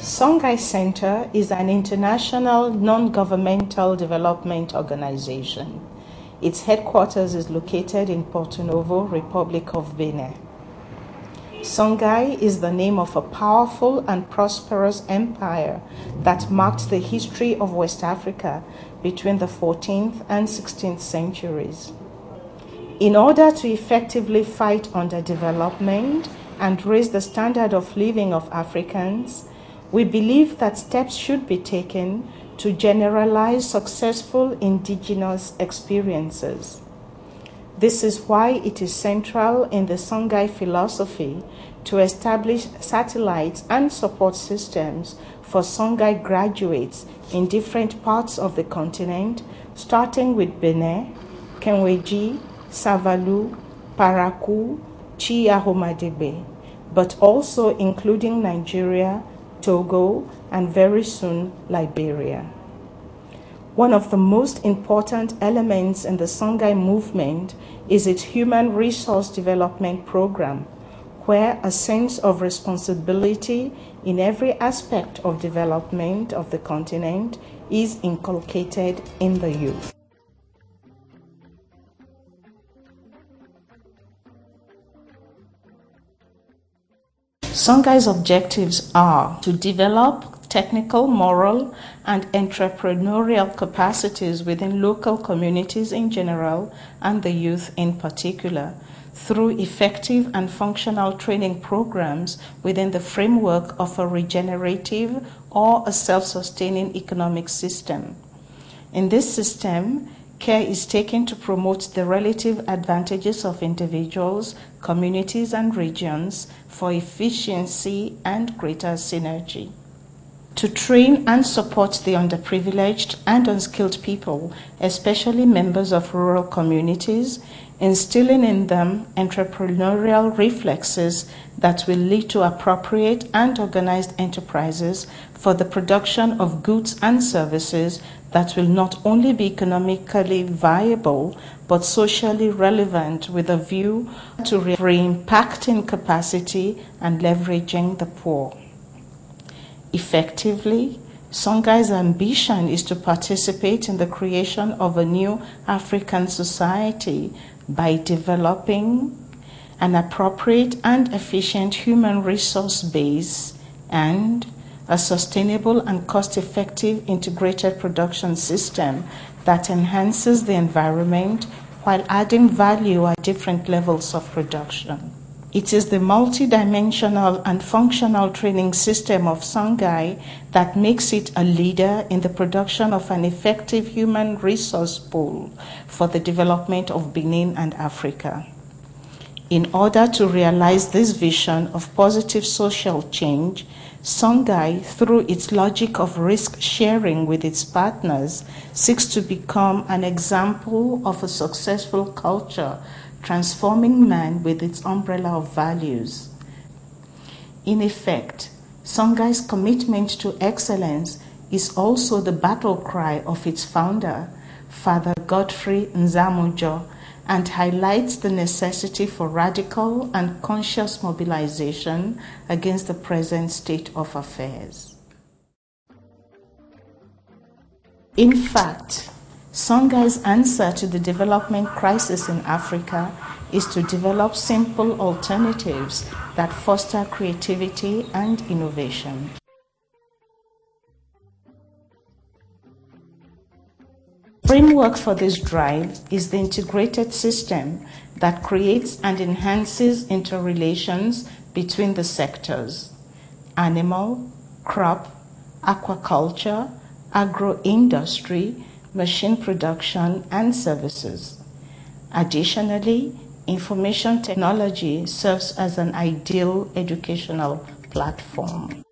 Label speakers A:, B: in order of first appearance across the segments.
A: Songhai Center is an international non-governmental development organization. Its headquarters is located in Porto Novo, Republic of Benin. Songhai is the name of a powerful and prosperous empire that marked the history of West Africa between the 14th and 16th centuries. In order to effectively fight underdevelopment and raise the standard of living of Africans, we believe that steps should be taken to generalize successful indigenous experiences. This is why it is central in the Songhai philosophy to establish satellites and support systems for Songhai graduates in different parts of the continent, starting with Benin, Kenweji, Savalu, Parakou, Chi-Ahomadebe, but also including Nigeria, Togo, and very soon Liberia. One of the most important elements in the Songhai movement is its human resource development program, where a sense of responsibility in every aspect of development of the continent is inculcated in the youth. Songhai's objectives are to develop technical, moral, and entrepreneurial capacities within local communities in general and the youth in particular, through effective and functional training programs within the framework of a regenerative or a self-sustaining economic system. In this system, care is taken to promote the relative advantages of individuals, communities, and regions for efficiency and greater synergy. To train and support the underprivileged and unskilled people, especially members of rural communities, instilling in them entrepreneurial reflexes that will lead to appropriate and organized enterprises for the production of goods and services that will not only be economically viable, but socially relevant with a view to re-impacting capacity and leveraging the poor. Effectively, Songhai's ambition is to participate in the creation of a new African society by developing an appropriate and efficient human resource base and a sustainable and cost-effective integrated production system that enhances the environment while adding value at different levels of production. It is the multidimensional and functional training system of Songhai that makes it a leader in the production of an effective human resource pool for the development of Benin and Africa. In order to realize this vision of positive social change, Songhai, through its logic of risk sharing with its partners, seeks to become an example of a successful culture, transforming man with its umbrella of values. In effect, Songhai's commitment to excellence is also the battle cry of its founder, Father Godfrey Nzamujo, and highlights the necessity for radical and conscious mobilization against the present state of affairs. In fact, Songhai's answer to the development crisis in Africa is to develop simple alternatives that foster creativity and innovation. Framework for this drive is the integrated system that creates and enhances interrelations between the sectors: animal, crop, aquaculture, agro-industry, machine production, and services. Additionally, information technology serves as an ideal educational platform.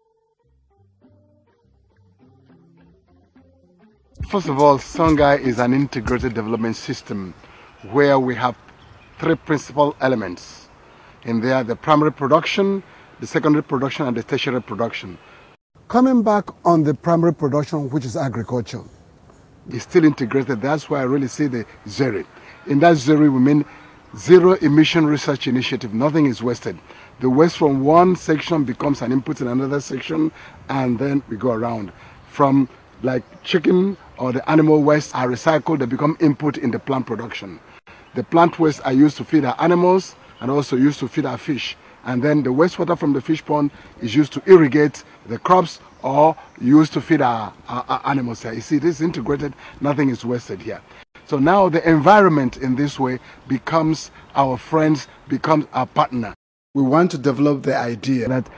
B: First of all, Songhai is an integrated development system where we have three principal elements. In there, the primary production, the secondary production, and the tertiary production.
C: Coming back on the primary production, which is agriculture,
B: it's still integrated. That's why I really see the ZERI. In that ZERI, we mean Zero Emission Research Initiative. Nothing is wasted. the waste from one section becomes an input in another section, and then we go around. From like chicken or the animal waste are recycled, they become input in the plant production. The plant waste are used to feed our animals and also used to feed our fish. And then the wastewater from the fish pond is used to irrigate the crops or used to feed our animals here. You see, this is integrated, nothing is wasted here. So now the environment in this way becomes our friends, becomes our partner. We want to develop the idea that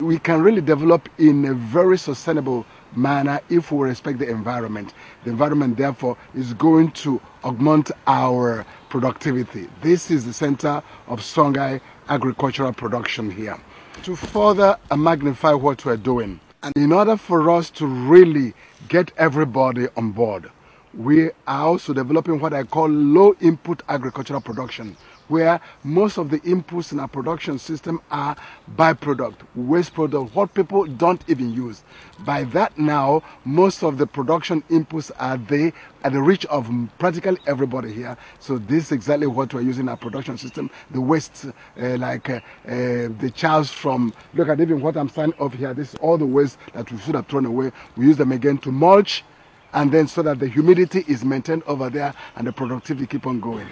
B: we can really develop in a very sustainable manner if we respect the environment. The environment, therefore, is going to augment our productivity. This is the center of Songhai agricultural production here. To further magnify what we're doing, and in order for us to really get everybody on board, we are also developing what I call low input agricultural production, where most of the inputs in our production system are byproduct, waste product, what people don't even use. By that now, most of the production inputs are there at the reach of practically everybody here. So this is exactly what we're using in our production system. The waste, the chaff from, look at even what I'm signing off here, this is all the waste that we should have thrown away. We use them again to mulch, and then so that the humidity is maintained over there and the productivity keep on going.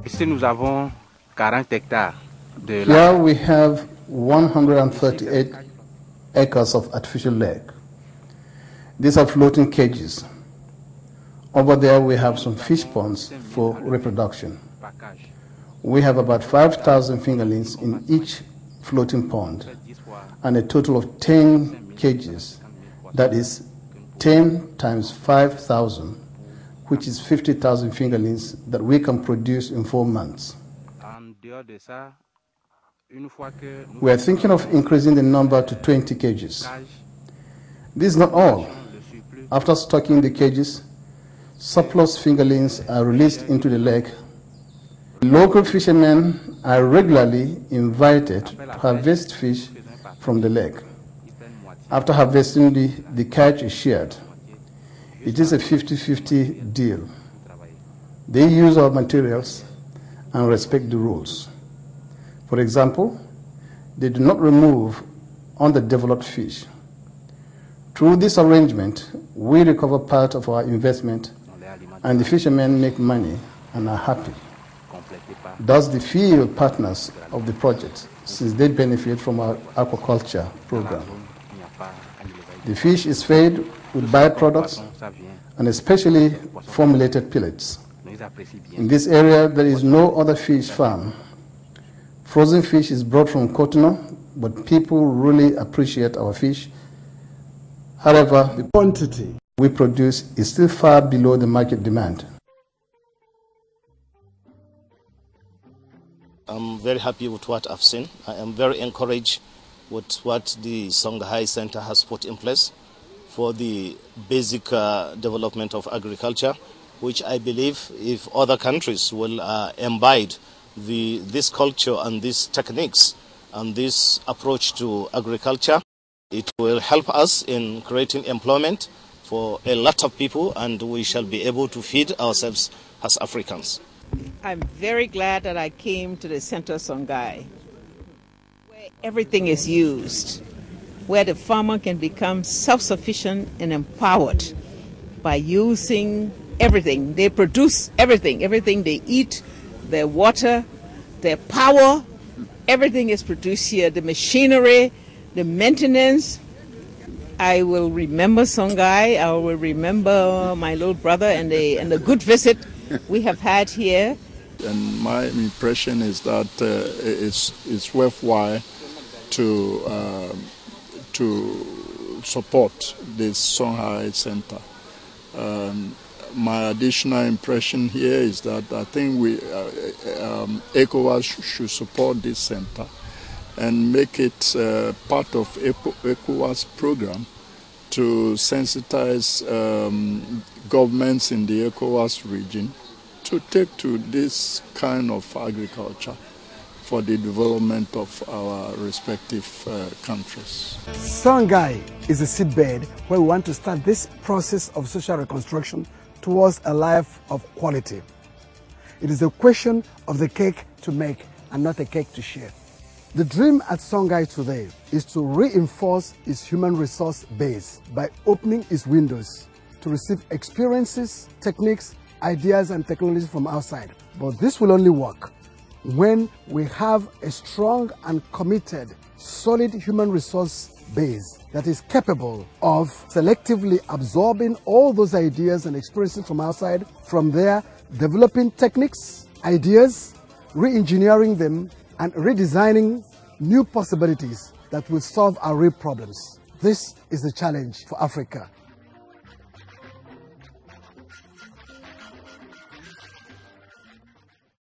D: Ici, nous avons 40 hectares de
E: Here we have 138 acres of artificial lake. These are floating cages. Over there we have some fish ponds for reproduction. We have about 5,000 fingerlings in each floating pond and a total of 10 cages. That is 10 times 5,000, which is 50,000 fingerlings that we can produce in 4 months. We are thinking of increasing the number to 20 cages. This is not all. After stocking the cages, surplus fingerlings are released into the lake. Local fishermen are regularly invited to harvest fish from the lake. After harvesting, the catch is shared. It is a 50-50 deal. They use our materials and respect the rules. For example, they do not remove underdeveloped fish. Through this arrangement, we recover part of our investment and the fishermen make money and are happy. Thus, they feel partners of the project since they benefit from our aquaculture program. The fish is fed with byproducts and especially formulated pellets. In this area, there is no other fish farm. Frozen fish is brought from Cotonou, but people really appreciate our fish. However, the quantity we produce is still far below the market demand.
F: I'm very happy with what I've seen. I am very encouraged with what the Songhai Center has put in place for the basic development of agriculture, which I believe if other countries will imbibe this culture and these techniques and this approach to agriculture, it will help us in creating employment for a lot of people, and we shall be able to feed ourselves as Africans.
G: I'm very glad that I came to the Center Songhai, where everything is used, where the farmer can become self-sufficient and empowered by using everything. They produce everything they eat, their water, their power, everything is produced here, the machinery, the maintenance. I will remember Songhai, I will remember my little brother and the good visit we have had here.
H: And my impression is that it's worthwhile to support this Songhai Center. My additional impression here is that I think ECOWAS should support this center and make it part of ECOWAS program to sensitize governments in the ECOWAS region to take to this kind of agriculture for the development of our respective countries.
C: Songhai is a seedbed where we want to start this process of social reconstruction towards a life of quality. It is a question of the cake to make and not a cake to share. The dream at Songhai today is to reinforce its human resource base by opening its windows to receive experiences, techniques, ideas and technologies from outside. But this will only work when we have a strong and committed, solid human resource base that is capable of selectively absorbing all those ideas and experiences from outside, from there developing techniques, ideas, re-engineering them and redesigning new possibilities that will solve our real problems. This is the challenge for Africa.